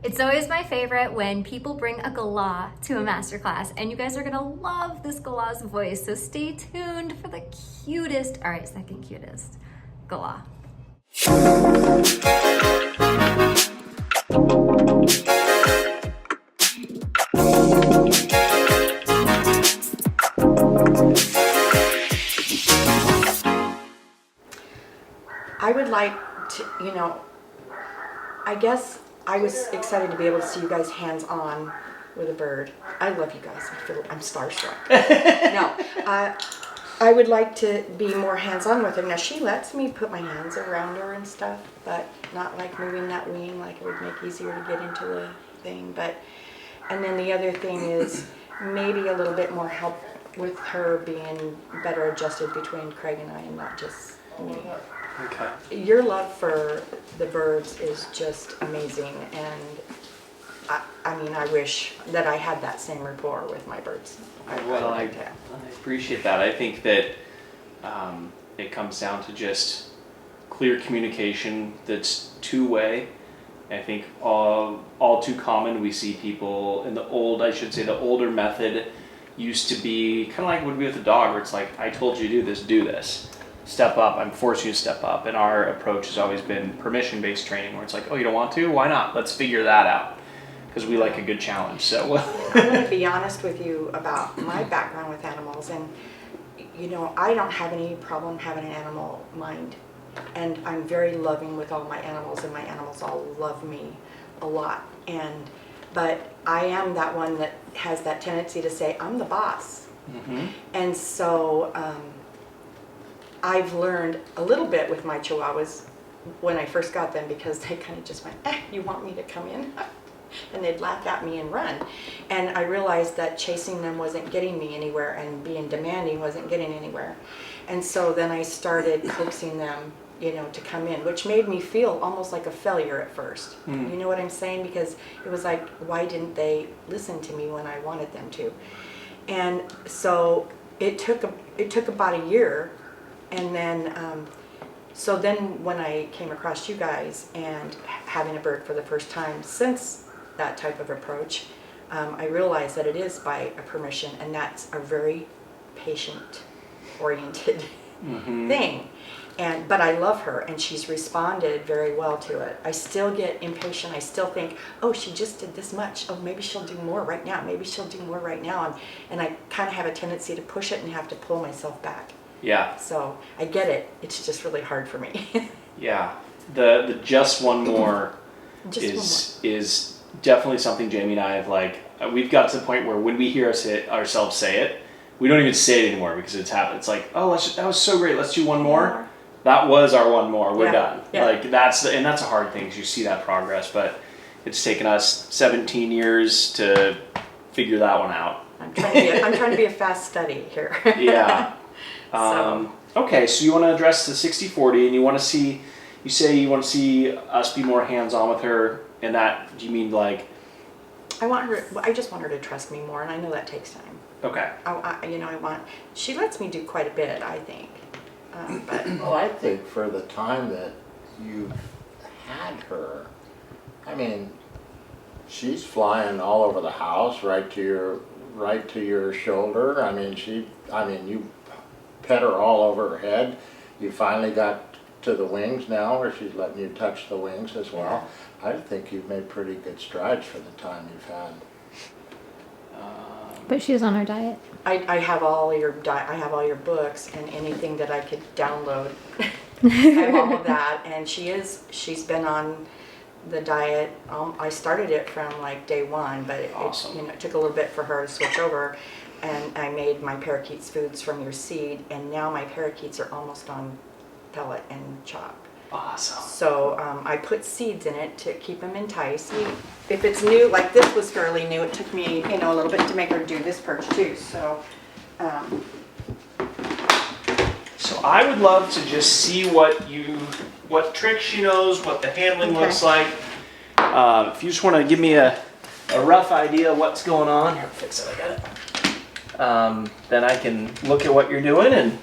It's always my favorite when people bring a galah to a masterclass, and you guys are gonna love this galah's voice, so stay tuned for the cutest, all right, second cutest, galah. I would like to, I guess I was excited to be able to see you guys hands-on with a bird. I love you guys. I'm starstruck. No, I would like to be more hands-on with her. Now, she lets me put my hands around her and stuff, but not like moving that wing like it would make easier to get into the thing. And then the other thing is maybe a little bit more help with her being better adjusted between Craig and I, and not just me. Okay. Your love for the birds is just amazing, and I mean, I wish that I had that same rapport with my birds. I appreciate that. I think that it comes down to just clear communication that's two-way. I think all too common we see people in the older method used to be kind of like would be with a dog, where it's like, I told you to do this. Step up, I'm forcing you to step up. And our approach has always been permission-based training, where it's like, oh, you don't want to? Why not? Let's figure that out. Because we like a good challenge, so. I'm going to be honest with you about my background with animals, and I don't have any problem having an animal mind. And I'm very loving with all my animals, and my animals all love me a lot. But I am that one that has that tendency to say, I'm the boss. Mm-hmm. And so, I've learned a little bit with my Chihuahuas when I first got them, because they kind of just went, you want me to come in? And they'd laugh at me and run. And I realized that chasing them wasn't getting me anywhere, and being demanding wasn't getting anywhere. And so then I started coaxing them, to come in, which made me feel almost like a failure at first. Mm. You know what I'm saying? Because it was like, why didn't they listen to me when I wanted them to? And so it took about a year. And then, so then when I came across you guys and having a bird for the first time since that type of approach, I realized that it is by a permission, and that's a very patient-oriented thing. But I love her, and she's responded very well to it. I still get impatient. I still think, oh, she just did this much. Oh, maybe she'll do more right now. Maybe she'll do more right now. And I kind of have a tendency to push it and have to pull myself back. Yeah. So I get it. It's just really hard for me. Yeah. The just one more is definitely something Jamie and I have we've got to the point where when we hear ourselves say it, we don't even say it anymore because it's happened. It's like, oh, that was so great. Let's do one more. That was our one more. We're done. Yeah. That's a hard thing because you see that progress, but it's taken us 17 years to figure that one out. I'm trying to be a fast study here. Yeah. Okay, so you want to address the 60-40, and you say you want to see us be more hands-on with her, and that, do you mean like? I just want her to trust me more, and I know that takes time. Okay. She lets me do quite a bit, I think. Well, I think for the time that you've had her, I mean, she's flying all over the house, right to your shoulder. I mean, you pet her all over her head. You finally got to the wings now, where she's letting you touch the wings as well. Yeah. I think you've made pretty good strides for the time you've had. But she was on her diet. I have all your books and anything that I could download. I have all of that, and she's been on the diet. I started it from day one, but awesome. It took a little bit for her to switch over. And I made my parakeets foods from your seed, and now my parakeets are almost on pellet and chop. Awesome. So I put seeds in it to keep them enticed. If it's new, like this was fairly new, it took me a little bit to make her do this perch too. So I would love to just see what tricks she knows, what the handling looks like. If you just want to give me a rough idea of what's going on, here, fix it. I got it. Then I can look at what you're doing, and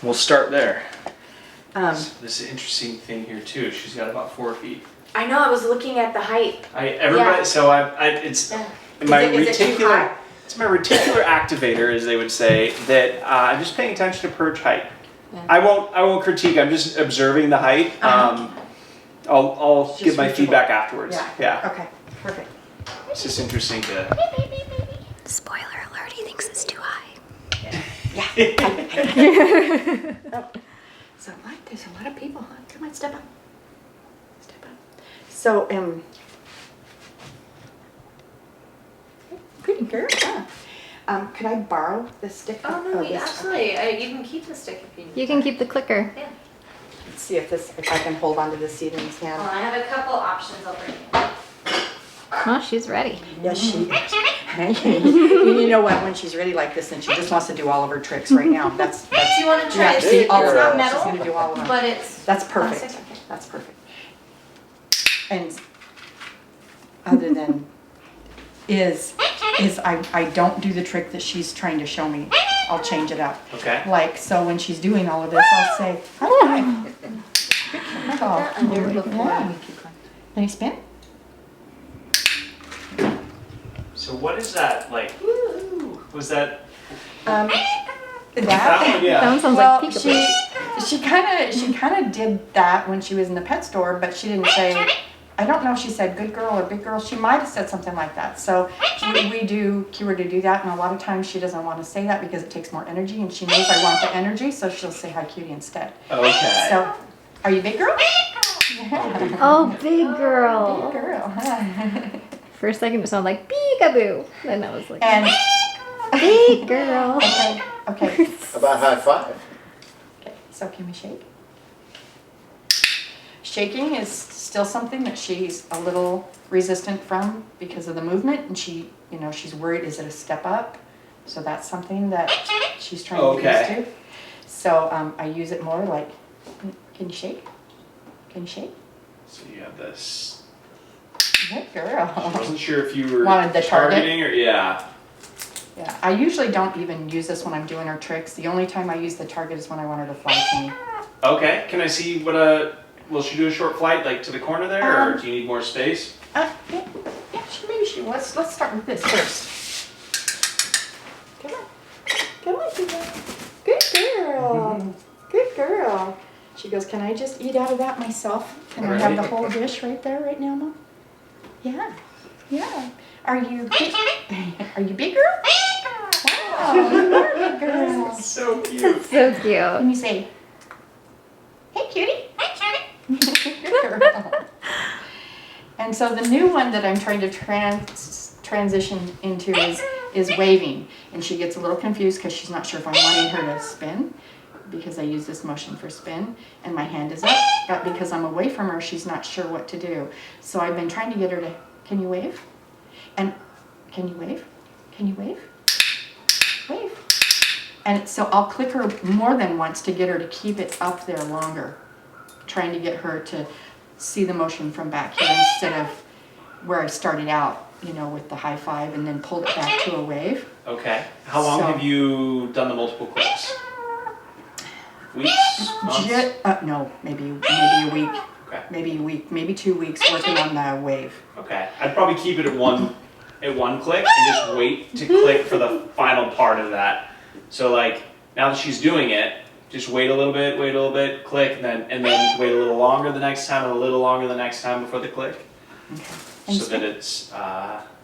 we'll start there. This is an interesting thing here too. She's got about 4 feet. I know, I was looking at the height. Everybody. So it's Yeah. my Is it too reticular. high? It's my reticular activator, as they would say, that I'm just paying attention to perch height. Yeah. I won't critique. I'm just observing the height. I'll give my reachable. feedback afterwards. Yeah. Okay, perfect. It's just interesting to. Spoiler alert, he thinks it's too high. So like, there's a lot of people, huh? Come on, step up. Step up. So, pretty girl, huh? Could I borrow the stick? Oh no, this? absolutely. You can keep the stick if you need. You can keep the clicker. Yeah. Let's see if I can hold onto the seedling's hand. I have a couple options. I'll bring you. Oh, she's ready. Yes, she is. You know what? When she's ready like this, then she just wants to do all of her tricks right now. That's Do you want to try yeah, it? see, all It's of not them. metal, She's gonna do all of them. but it's That's perfect. plastic. Okay. That's perfect. And other than I don't do the trick that she's trying to show me. I'll change it up. Okay. Like, so when she's doing all of this, I'll say, hi. That under before Yeah. we keep going. Can you spin? So what is that like? Was that That one? That Yeah. one sounds well, like peekaboo. she kind of did that when she was in the pet store, but she didn't say. I don't know if she said good girl or big girl. She might have said something like that. So we do cue her to do that, and a lot of times she doesn't want to say that because it takes more energy, and she knows I want the energy, so she'll say hi cutie instead. Okay. So, are you big girl? Oh, big girl. Big girl. For a second, it sounded like peekaboo. Then I was like, And big girl. okay. How about high five? Okay, so can we shake? Shaking is still something that she's a little resistant from because of the movement, and she's worried, is it a step up? So that's something that she's trying to get used to. So I use it more like, can you shake? Can you shake? So you have this. Good girl. I wasn't sure if you were Wanted the target? targeting or yeah. Yeah, I usually don't even use this when I'm doing her tricks. The only time I use the target is when I want her to fly to me. Okay. Can I see what will she do a short flight like to the corner there, or do you need more space? Yeah, maybe she was. Let's start with this first. Come on. Come on, Quila. Good girl. Good girl. She goes, can I just eat out of that myself? Can I have the whole dish right there right now, Mom? Yeah. Yeah. Are you big? Are you big girl? Wow, you are a big girl. So cute. So cute. Let me say, hey, cutie. Good girl. And so the new one that I'm trying to transition into is waving. And she gets a little confused because she's not sure if I'm wanting her to spin, because I use this motion for spin, and my hand is up. But because I'm away from her, she's not sure what to do. So I've been trying to get her to, can you wave? And can you wave? Can you wave? Wave. And so I'll click her more than once to get her to keep it up there longer, trying to get her to see the motion from back here instead of where I started out, with the high five and then pulled it back to a wave. Okay. How long So- have you done the multiple clicks? Weeks? Months? No, maybe a week. Okay. Maybe a week, maybe 2 weeks working on the wave. Okay. I'd probably keep it at one click and just wait to click for the final part of that. So like now that she's doing it, just wait a little bit, click, and then wait a little longer the next time and a little longer the next time before the click. Okay. So that it's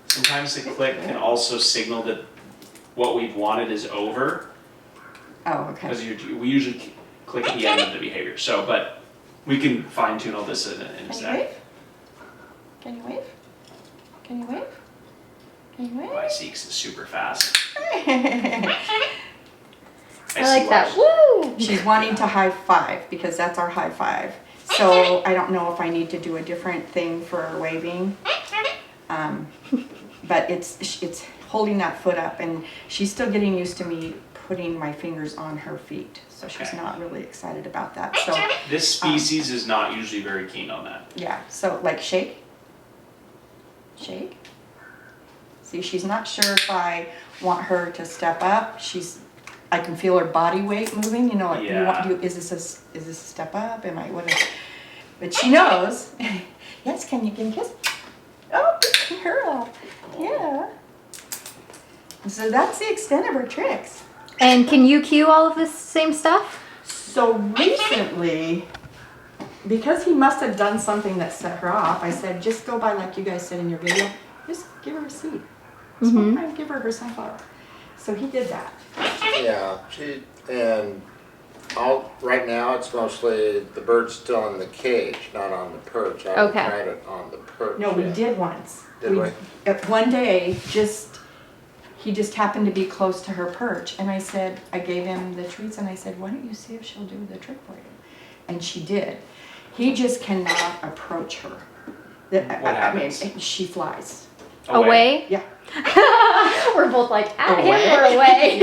sometimes the click can also signal that what we've wanted is over, Oh, okay. because we usually click at the end of the behavior. So, but we can fine tune all this in a Can you sec. wave? Can you wave? Can you wave? Can you wave? Oh, I see, 'cause it's super fast. I like that. Woo! She's wanting to high five because that's our high five. So I don't know if I need to do a different thing for waving. But it's holding that foot up, and she's still getting used to me putting my fingers on her feet. So she's Okay. not really excited about that. So This species is not usually very keen on that. yeah, so like shake. Shake. See, she's not sure if I want her to step up. I can feel her body weight moving, like Yeah. is this a step up? Am I what is, but she knows. Yes, can you give me a kiss? Oh, good girl. Yeah. So that's the extent of her tricks. And can you cue all of this same stuff? So recently, because he must have done something that set her off, I said, just go by like you guys said in your video. Just give her a seed. Sometimes give her sunflower. So he did that. Yeah, right now it's mostly the bird's still in the cage, not on the perch. I haven't Okay. tried it on the perch. No, we yet. did once. Did we? One day, he just happened to be close to her perch, and I gave him the treats, and I said, why don't you see if she'll do the trick for you? And she did. He just cannot approach her. What I mean, happens? she flies. Away? Yeah. We're both like, at Away? him or away?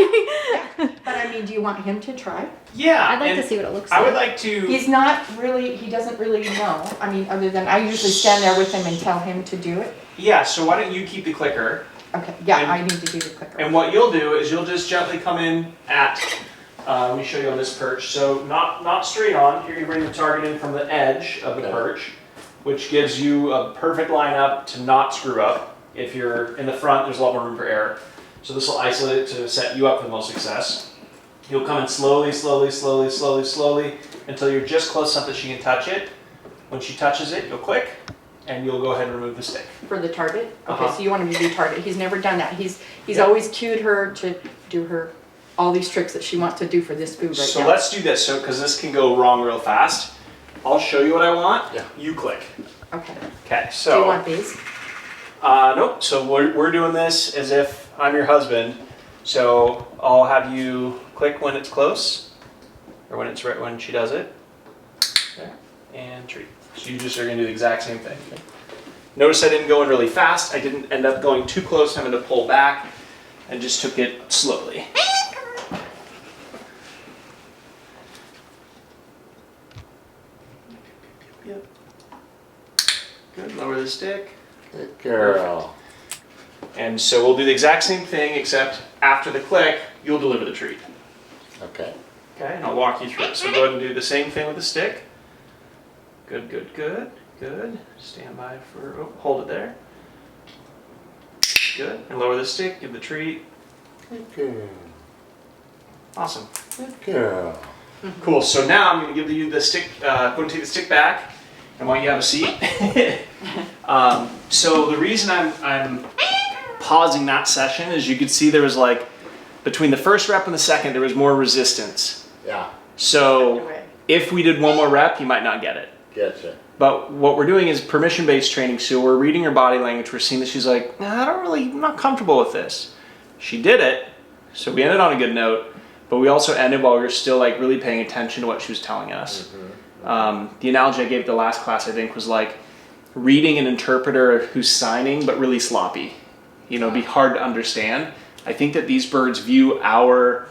Yeah. But I mean, do you want him to try? Yeah. I'd like and to see what it looks like. I would like to. He doesn't really know. I mean, other than I usually stand there with him and tell him to do it. Yeah, so why don't you keep the clicker? Okay, yeah, And- I need to do the clicker. And what you'll do is you'll just gently come in at, let me show you on this perch. So not straight on, here you bring the target in from the edge of the Okay. perch, which gives you a perfect lineup to not screw up. If you're in the front, there's a lot more room for error. So this will isolate it to set you up for the most success. You'll come in slowly, slowly, slowly, slowly, slowly, until you're just close enough that she can touch it. When she touches it, you'll click, and you'll go ahead and remove the stick. For the target? Okay, Uh-huh. so you want him to do target. He's never done that. He's Yeah. always cued her to do all these tricks that she wants to do for this food right So now. let's do this, because this can go wrong real fast. I'll show you what I want. Yeah. You click. Okay. Okay, Do so. you want these? Nope. So we're doing this as if I'm your husband. So I'll have you click when it's close, or when it's right when she does it. There. And treat. So you just are gonna do the exact same thing. Notice I didn't go in really fast. I didn't end up going too close. I'm gonna pull back, and just took it slowly. Yep. Good. Lower the stick. Good girl. And so we'll do the exact same thing, except after the click, you'll deliver the treat. Okay. Okay, and I'll walk you through it. So go ahead and do the same thing with the stick. Good, good, good, good. Stand by for, oh, hold it there. Good, and lower the stick, give the treat. Good girl. Awesome. Good girl. Cool, so now I'm gonna give you the stick, go and take the stick back, and while you have a seat. So the reason I'm pausing that session is you could see there was like, between the first rep and the second, there was more resistance. Yeah, So if we did one more rep, you might not get it. getcha. But what we're doing is permission-based training. So we're reading her body language. We're seeing that she's like, nah, I'm not comfortable with this. She did it. So we ended on a good note, but we also ended while we were still like really paying attention to what she was telling us. The analogy I gave the last class, I think, was like reading an interpreter who's signing, but really sloppy. You know, it'd be hard to understand. I think that these birds view our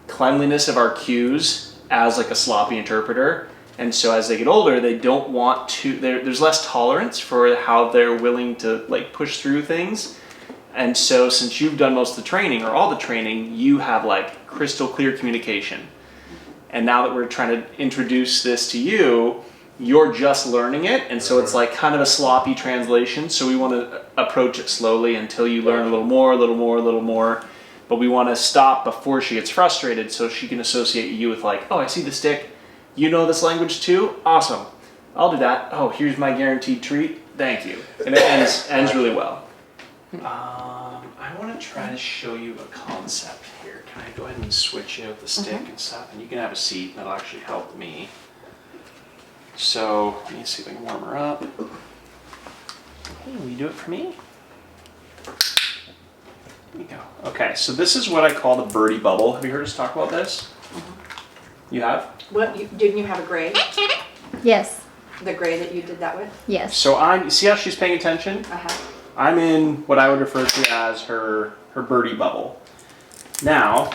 cleanliness of our cues as like a sloppy interpreter. And so as they get older, they don't want to, there's less tolerance for how they're willing to like push through things. And so since you've done most of the training or all the training, you have like crystal clear communication. And now that we're trying to introduce this to you, you're just learning it. And so it's like kind of a sloppy translation. So we want to approach it slowly until you learn a little more, a little more, a little more. But we want to stop before she gets frustrated so she can associate you with like, oh, I see the stick. You know this language too? Awesome. I'll do that. Oh, here's my guaranteed treat. Thank you. And it ends really well. I want to try to show you a concept here. Can I go ahead and switch out the stick and stuff? And you can have a seat. That'll actually help me. So let me see if I can warm her up. Hey, will you do it for me? There you go. Okay, so this is what I call the birdie bubble. Have you heard us talk about this? You have? What, didn't you have a gray? Yes. The gray that you did that with? Yes. So see how she's paying attention? I'm in what I would refer to as her birdie bubble. Now,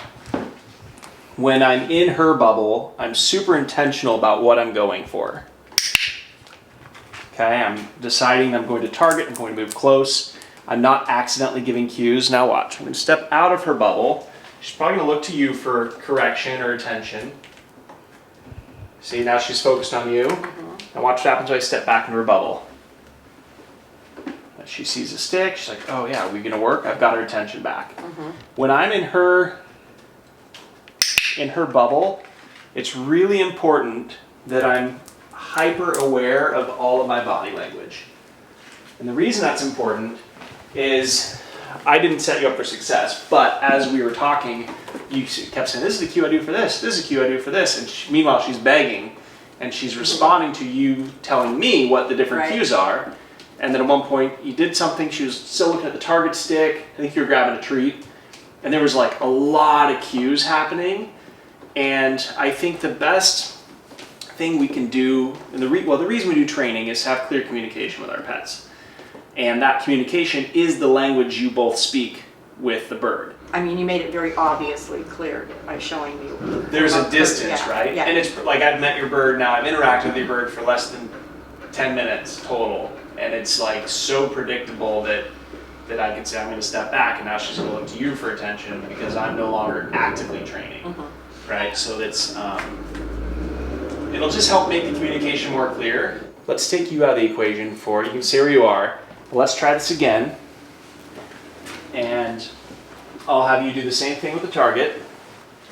when I'm in her bubble, I'm super intentional about what I'm going for. Okay, I'm deciding I'm going to target, I'm going to move close. I'm not accidentally giving cues. Now watch, I'm going to step out of her bubble. She's probably going to look to you for correction or attention. See, now she's focused on you. Now watch what happens when I step back into her bubble. She sees a stick, she's like, oh yeah, are we gonna work? I've got her attention back. When I'm in her bubble, it's really important that I'm hyper aware of all of my body language. And the reason that's important is I didn't set you up for success, but as we were talking, you kept saying, this is the cue I do for this, this is the cue I do for this, and meanwhile she's begging, and she's responding to you telling me what the different cues are. And then at one point you did something, she was still looking at the target stick, I think you were grabbing a treat, and there was like a lot of cues happening. And I think the best thing we can do, and the reason we do training is to have clear communication with our pets. And that communication is the language you both speak with the bird. I mean, you made it very obviously clear by showing me. There's a distance, yeah, right? Yeah. And it's like I've met your bird now, I've interacted with your bird for less than 10 minutes total. And it's like so predictable that I can say I'm going to step back and now she's going to look to you for attention because I'm no longer actively training, right? So that's, it'll just help make the communication more clear. Let's take you out of the equation you can say where you are. Let's try this again. And I'll have you do the same thing with the target.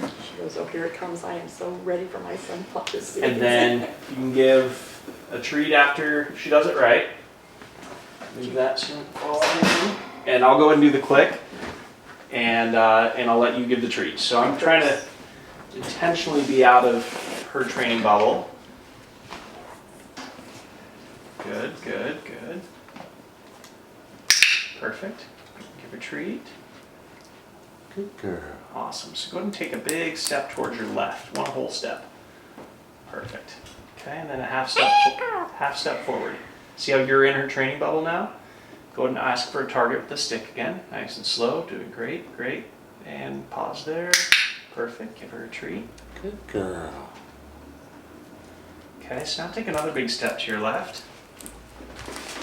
She goes, oh, here it comes. I am so ready for my son to see. And then you can give a treat after she does it right. Move that so and I'll go ahead and do the click. And I'll let you give the treat. So I'm trying to intentionally be out of her training bubble. Good, good, good. Perfect. Give a treat. Good girl. Awesome. So go ahead and take a big step towards your left. One whole step. Perfect. Okay, and then a half step forward. See how you're in her training bubble now? Go ahead and ask for a target with the stick again. Nice and slow. Doing great, great. And pause there. Perfect. Give her a treat. Good girl. Okay, so now take another big step to your left.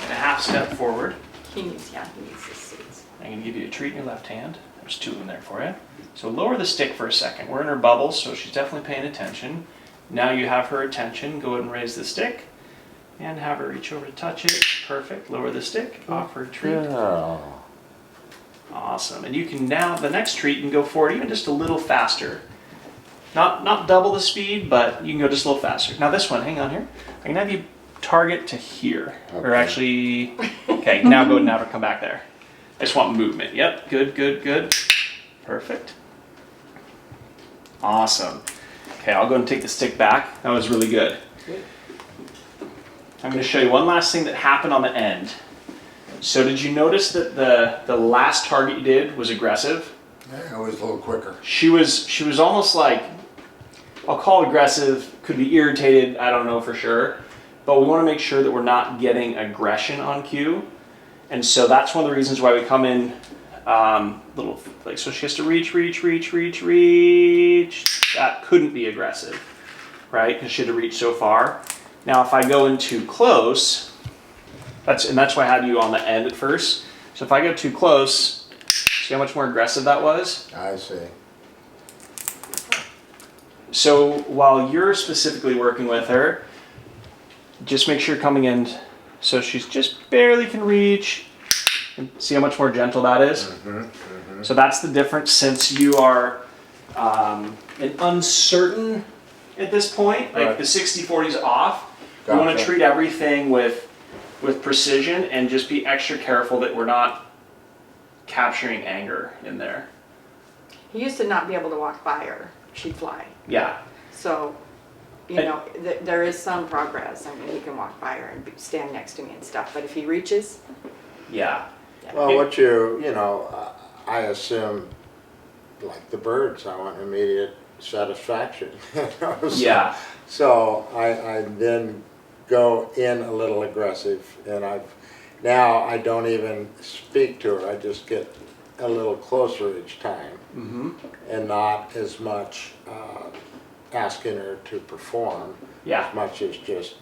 And a half step forward. He needs his seats. I'm going to give you a treat in your left hand. There's two of them there for you. So lower the stick for a second. We're in her bubble, so she's definitely paying attention. Now you have her attention. Go ahead and raise the stick. And have her reach over to touch it. Perfect. Lower the stick. Offer a treat. Girl. Awesome. And you can now, the next treat, you can go forward even just a little faster. Not double the speed, but you can go just a little faster. Now this one, hang on here. I can have you target to here. Or actually, okay, now go ahead and have her come back there. I just want movement. Yep, good, good, good. Perfect. Awesome. Okay, I'll go and take the stick back. That was really good. I'm going to show you one last thing that happened on the end. So did you notice that the last target you did was aggressive? Yeah, it was a little quicker. She was almost like, I'll call it aggressive, could be irritated, I don't know for sure. But we want to make sure that we're not getting aggression on cue. And so that's one of the reasons why we come in little, like, so she has to reach. That couldn't be aggressive, right? Because she had to reach so far. Now if I go in too close, that's why I had you on the end at first. So if I go too close, see how much more aggressive that was? I see. So while you're specifically working with her, just make sure you're coming in so she's just barely can reach. And see how much more gentle that is? So that's the difference since you are uncertain at this point, like the 60-40 is off. We want to treat everything with precision and just be extra careful that we're not capturing anger in there. He used to not be able to walk by her. She'd fly. Yeah. So, you know, there is some progress. I mean, he can walk by her and stand next to me and stuff. But if he reaches, Yeah. Well, I assume, like the birds, I want immediate satisfaction. Yeah. So I then go in a little aggressive, and now I don't even speak to her. I just get a little closer each time, and not as much asking her to perform, as much as just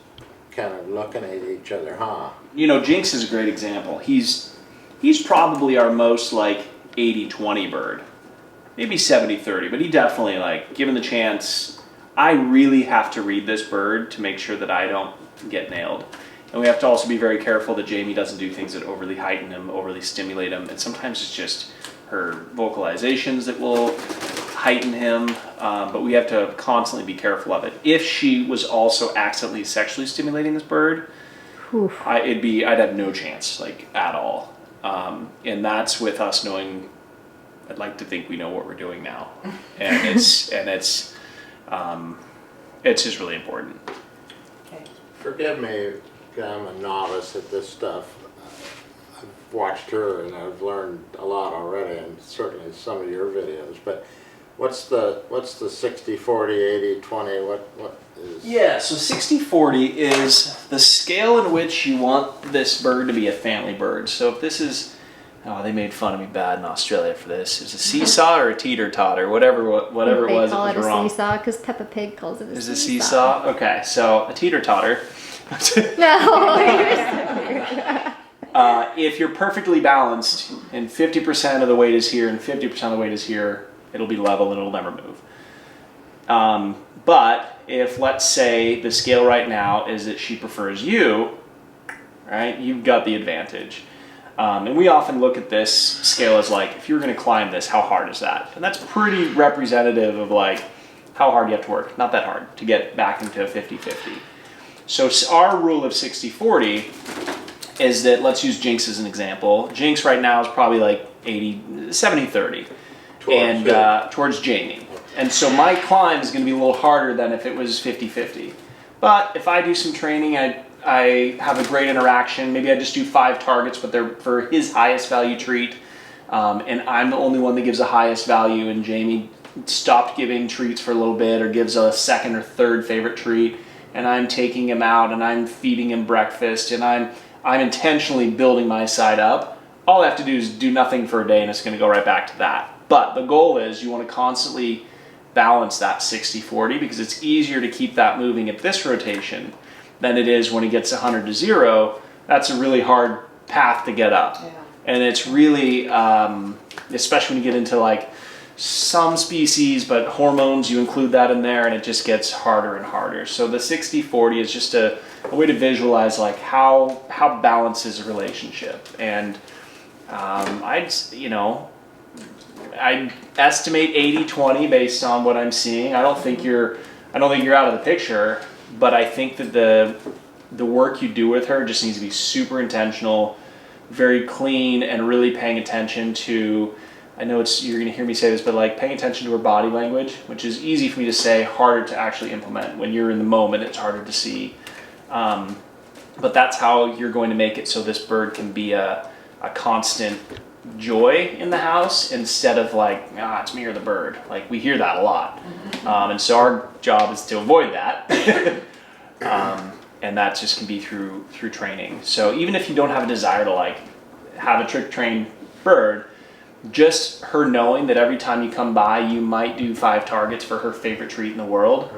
kind of looking at each other, huh? You know, JINX is a great example. He's probably our most like 80-20 bird. Maybe 70-30, but he definitely, like, given the chance, I really have to read this bird to make sure that I don't get nailed. And we have to also be very careful that Jamie doesn't do things that overly heighten him, overly stimulate him. And sometimes it's just her vocalizations that will heighten him, but we have to constantly be careful of it. If she was also accidentally sexually stimulating this bird, I'd have no chance, like, at all. And that's with us knowing, I'd like to think we know what we're doing now. And it's just really important. Okay. Forgive me, I'm a novice at this stuff. I've watched her and I've learned a lot already, and certainly some of your videos, but what's the 60, 40, 80, 20, what is? Yeah, so 60-40 is the scale in which you want this bird to be a family bird. So if this is, oh, they made fun of me bad in Australia for this. Is a seesaw or a teeter-totter, whatever it was, it was wrong. They call it a seesaw because Peppa Pig calls it a Is seesaw. it seesaw? Okay, so a teeter-totter. No. If you're perfectly balanced and 50% of the weight is here and 50% of the weight is here, it'll be level and it'll never move. But if, let's say, the scale right now is that she prefers you, right, you've got the advantage. And we often look at this scale as like, if you're going to climb this, how hard is that? And that's pretty representative of like how hard you have to work. Not that hard to get back into a 50-50. So our rule of 60-40 is that, let's use JINX as an example. JINX right now is probably like 70-30 towards Jamie. And so my climb is going to be a little harder than if it was 50-50. But if I do some training, I have a great interaction. Maybe I just do 5 targets, but they're for his highest value treat. And I'm the only one that gives the highest value, and Jamie stopped giving treats for a little bit or gives a second or third favorite treat. And I'm taking him out and I'm feeding him breakfast and I'm intentionally building my side up. All I have to do is do nothing for a day and it's going to go right back to that. But the goal is you want to constantly balance that 60-40 because it's easier to keep that moving at this rotation than it is when it gets 100-0. That's a really hard path to get up. Yeah. And it's really, especially when you get into like some species, but hormones, you include that in there and it just gets harder and harder. So the 60-40 is just a way to visualize like how balanced is a relationship. And I'd estimate 80-20 based on what I'm seeing. I don't think you're out of the picture, but I think that the work you do with her just needs to be super intentional, very clean, and really paying attention to, I know you're going to hear me say this, but like paying attention to her body language, which is easy for me to say, harder to actually implement. When you're in the moment, it's harder to see. But that's how you're going to make it so this bird can be a constant joy in the house instead of like, it's me or the bird. Like we hear that a lot. And so our job is to avoid that. And that just can be through training. So even if you don't have a desire to like have a trick trained bird, just her knowing that every time you come by you might do 5 targets for her favorite treat in the world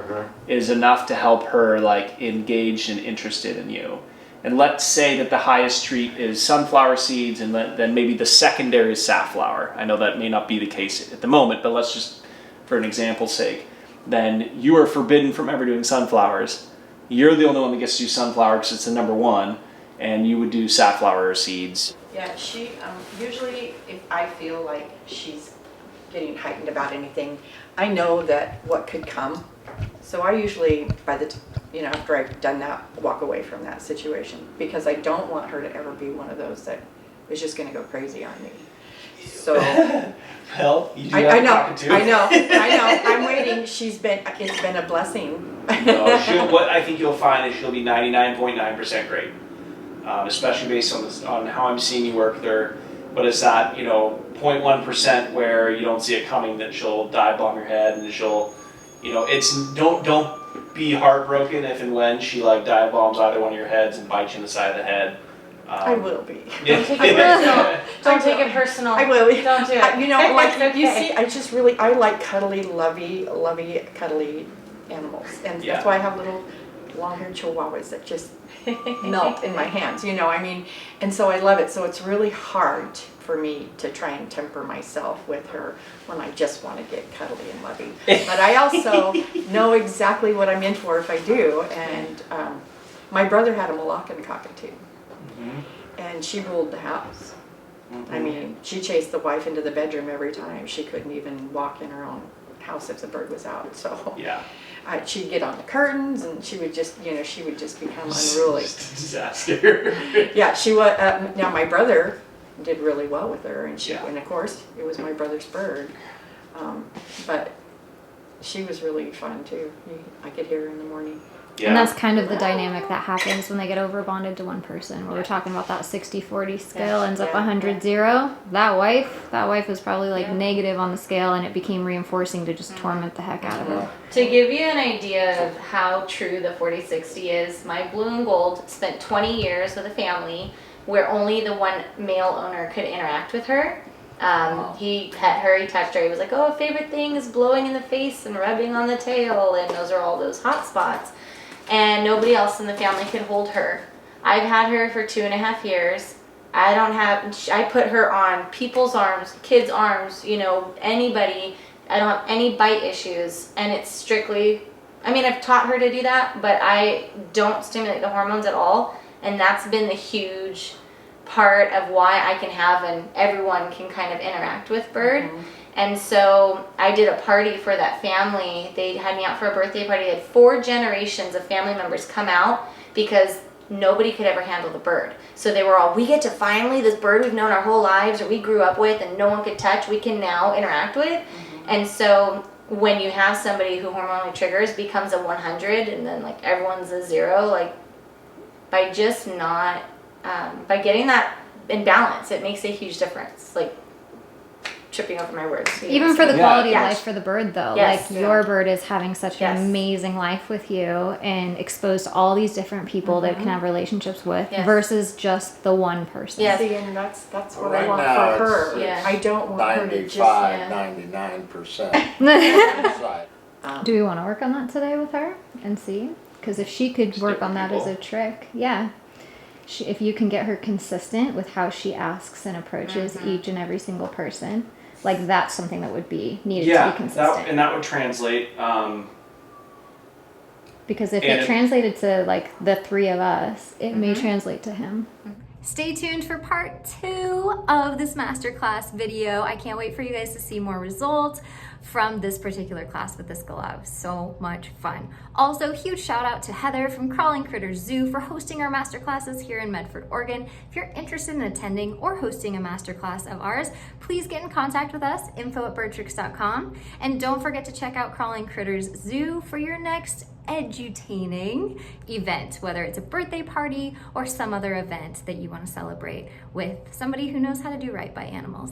is enough to help her like engaged and interested in you. And let's say that the highest treat is sunflower seeds and then maybe the secondary is safflower. I know that may not be the case at the moment, but let's just, for an example's sake, then you are forbidden from ever doing sunflowers. You're the only one that gets to do sunflower because it's the number 1, and you would do safflower seeds. Yeah, she, usually if I feel like she's getting heightened about anything, I know that what could come. So I usually, after I've done that, walk away from that situation because I don't want her to ever be one of those that is just going to go crazy on me. So, Well, you do I know, I'm waiting. It's been a blessing. No, what I think you'll find is she'll be 99.9% great. Especially based on how I'm seeing you work with her. But it's that 0.1% where you don't see it coming that she'll dive bomb your head and she'll, don't be heartbroken if and when she like dive bombs either one of your heads and bites you in the side of the head. I will be. Don't take it personal. Don't take it personal. I will. Don't do it. Like you see, I like cuddly, lovey, cuddly animals, and that's why I have little long-haired chihuahuas that just melt in my hands. And so I love it. So it's really hard for me to try and temper myself with her when I just want to get cuddly and lovey. But I also know exactly what I'm in for if I do, and My brother had a Malaccan cockatoo, Mhm. and she ruled the house. Mhm. I mean, she chased the wife into the bedroom every time. She couldn't even walk in her own house if the bird was out. So Yeah. she'd get on the curtains, and she would just, you know, she would just become unruly. Just a disaster. Yeah, she was. Now my brother did really well with her, and Yeah. and of course it was my brother's bird, but she was really fun too. I could hear her in the morning. Yeah. And that's kind of the dynamic that happens when they get over bonded to one person. Where we're talking about that 60-40 scale ends up Yeah. 100-0. That wife was probably like Yeah. negative on the scale, and it became reinforcing to just torment the heck out of her. To give you an idea of how true the 40-60 is, my blue and gold spent 20 years with a family where only the one male owner could interact with her. He pet her, he touched her, he was like, oh, favorite thing is blowing in the face and rubbing on the tail, and those are all those hot spots. And nobody else in the family could hold her. I've had her for 2.5 years. I put her on people's arms, kids' arms, you know, anybody. I don't have any bite issues, and it's strictly, I mean, I've taught her to do that, but I don't stimulate the hormones at all, and that's been the huge part of why I can have and everyone can kind of interact with bird. Mm-hmm. And so I did a party for that family. They had me out for a birthday party. They had 4 generations of family members come out because nobody could ever handle the bird. So they were all, we get to finally, this bird we've known our whole lives or we grew up with and no one could touch, we can now interact with. Mm-hmm. And so when you have somebody who hormonally triggers becomes a 100 and then like everyone's a 0, like by just not, by getting that in balance, it makes a huge difference. Like, tripping over my words. Even for the Yeah. quality of Yes. life for the bird, though. Yes. Like, your bird is having such Yes. an amazing life with you and exposed to all these different people that it can have relationships with Yes. versus just the one person. Yes. See, and that's what Right I want now for her. it's- Yeah. I don't want her to just. 95, 99% inside. Do we want to work on that today with her and see? Because if she could Just work on different that as a people. trick, yeah. If you can get her consistent with how she asks and approaches each and every single person, like that's something that would be needed to Yeah, be consistent. and that would translate. Because if And it it- translated to like the 3 of us, it may Mm-hmm. translate to him. Stay tuned for part 2 of this masterclass video. I can't wait for you guys to see more results from this particular class with this Galah. It was so much fun. Also, huge shout out to Heather from Crawling Critters Zoo for hosting our masterclasses here in Medford, Oregon. If you're interested in attending or hosting a masterclass of ours, please get in contact with us, info@birdtricks.com. And don't forget to check out Crawling Critters Zoo for your next edutaining event, whether it's a birthday party or some other event that you want to celebrate with somebody who knows how to do right by animals.